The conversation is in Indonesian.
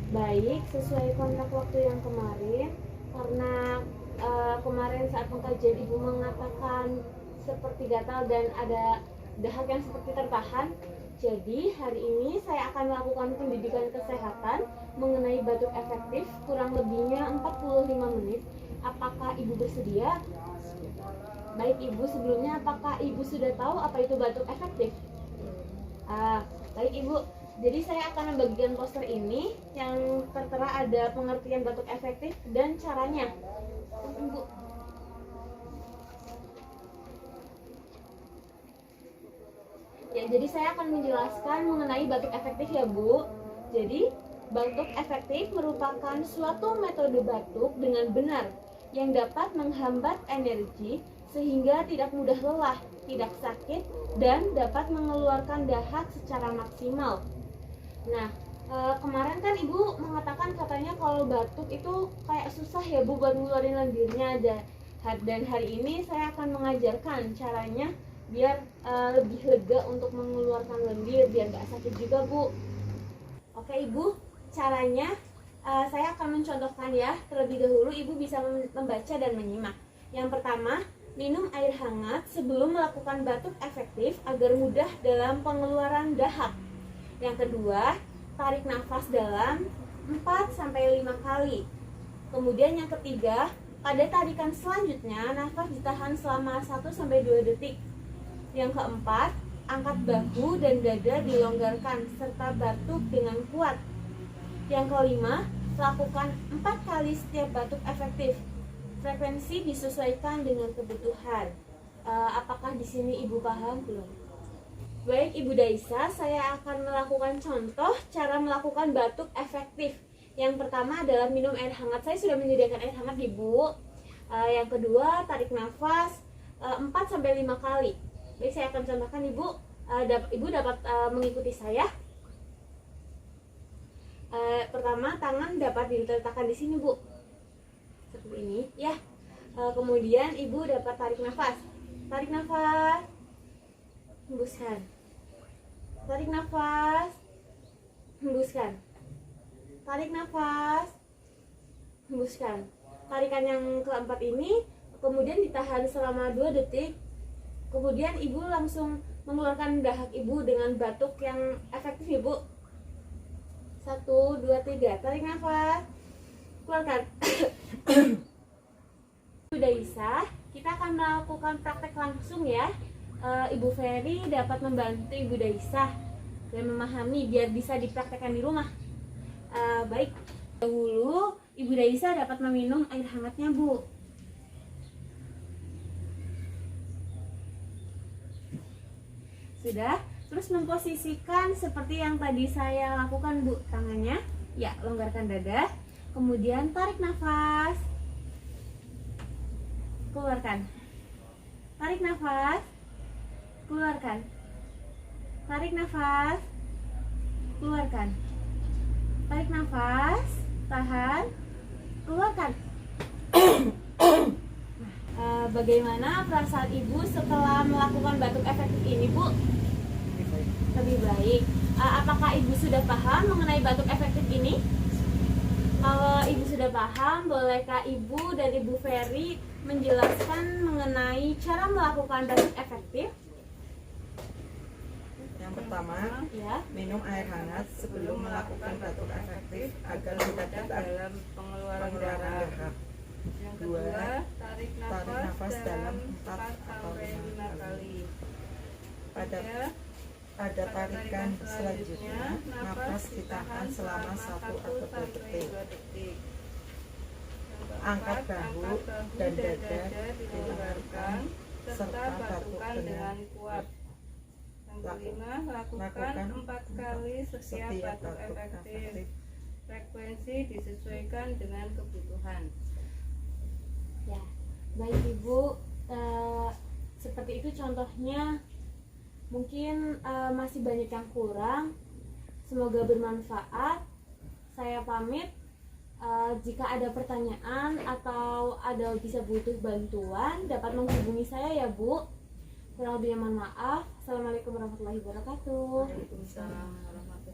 Baik, sesuai kontrak waktu yang kemarin, karena kemarin saat pengkajian Ibu mengatakan seperti gatal dan ada dahak yang seperti tertahan. Jadi hari ini saya akan melakukan pendidikan kesehatan mengenai batuk efektif kurang lebihnya 45 menit. Apakah Ibu bersedia? Baik Ibu, sebelumnya apakah Ibu sudah tahu apa itu batuk efektif? Baik Ibu, jadi saya akan membagikan poster ini yang tertera ada pengertian batuk efektif dan caranya. Ibu. Ya, jadi saya akan menjelaskan mengenai batuk efektif ya Bu. Jadi, batuk efektif merupakan suatu metode batuk dengan benar yang dapat menghambat energi sehingga tidak mudah lelah, tidak sakit, dan dapat mengeluarkan dahak secara maksimal. Nah, kemarin kan Ibu mengatakan katanya kalau batuk itu kayak susah ya Bu buat ngeluarin lendirnya aja. Dan hari ini saya akan mengajarkan caranya biar lebih lega untuk mengeluarkan lendir, biar gak sakit juga Bu. Oke Ibu, caranya saya akan mencontohkan ya. Terlebih dahulu Ibu bisa membaca dan menyimak. Yang pertama, minum air hangat sebelum melakukan batuk efektif agar mudah dalam pengeluaran dahak. Yang kedua, tarik nafas dalam 4-5 kali. Kemudian yang ketiga, pada tarikan selanjutnya nafas ditahan selama 1-2 detik. Yang keempat, angkat bahu dan dada dilonggarkan serta batuk dengan kuat. Yang kelima, lakukan 4 kali setiap batuk efektif. Frekuensi disesuaikan dengan kebutuhan. Apakah di sini Ibu paham belum? Baik Ibu Daisa, saya akan melakukan contoh cara melakukan batuk efektif. Yang pertama adalah minum air hangat. Saya sudah menyediakan air hangat Ibu. Yang kedua, tarik nafas 4-5 kali. Baik, saya akan contohkan Ibu. Ibu dapat mengikuti saya. Pertama, tangan dapat diletakkan di sini Bu, seperti ini ya. Kemudian Ibu dapat tarik nafas, hembuskan, tarik nafas, hembuskan, tarik nafas, hembuskan. Tarikan yang keempat ini kemudian ditahan selama 2 detik. Kemudian Ibu langsung mengeluarkan dahak Ibu dengan batuk yang efektif Ibu. 1, 2, 3, tarik nafas, keluarkan. Sudah bisa, kita akan melakukan praktek langsung ya. Ibu Ferry dapat membantu Ibu Daisa dan memahami biar bisa dipraktekkan di rumah. Baik, dahulu Ibu Daisa dapat meminum air hangatnya Bu. Sudah, terus memposisikan seperti yang tadi saya lakukan Bu, tangannya. Ya, longgarkan dada. Kemudian tarik nafas, keluarkan. Tarik nafas, keluarkan. Tarik nafas, keluarkan. Tarik nafas, tahan, keluarkan. Bagaimana perasaan Ibu setelah melakukan batuk efektif ini Bu? Lebih baik. Apakah Ibu sudah paham mengenai batuk efektif ini? Kalau Ibu sudah paham, bolehkah Ibu dan Ibu Ferry menjelaskan mengenai cara melakukan batuk efektif? Yang pertama, Ya. minum air hangat sebelum melakukan batuk efektif agar mudah dalam pengeluaran dahak. Yang Dua, kedua, tarik nafas dalam 4-5 kali. Pada tarikan selanjutnya, nafas ditahan selama 1-2 detik. Angkat bahu dan dada dilonggarkan serta batukan dengan kuat. Yang kelima, lakukan 4 kali setiap batuk efektif. Frekuensi disesuaikan dengan kebutuhan. Ya, baik Ibu. Seperti itu contohnya. Mungkin masih banyak yang kurang. Semoga bermanfaat. Saya pamit. Jika ada pertanyaan atau ada bisa butuh bantuan, dapat menghubungi saya ya Bu. Kurang lebihnya mohon maaf. Assalamualaikum warahmatullahi wabarakatuh. Waalaikumsalam warahmatullahi wabarakatuh.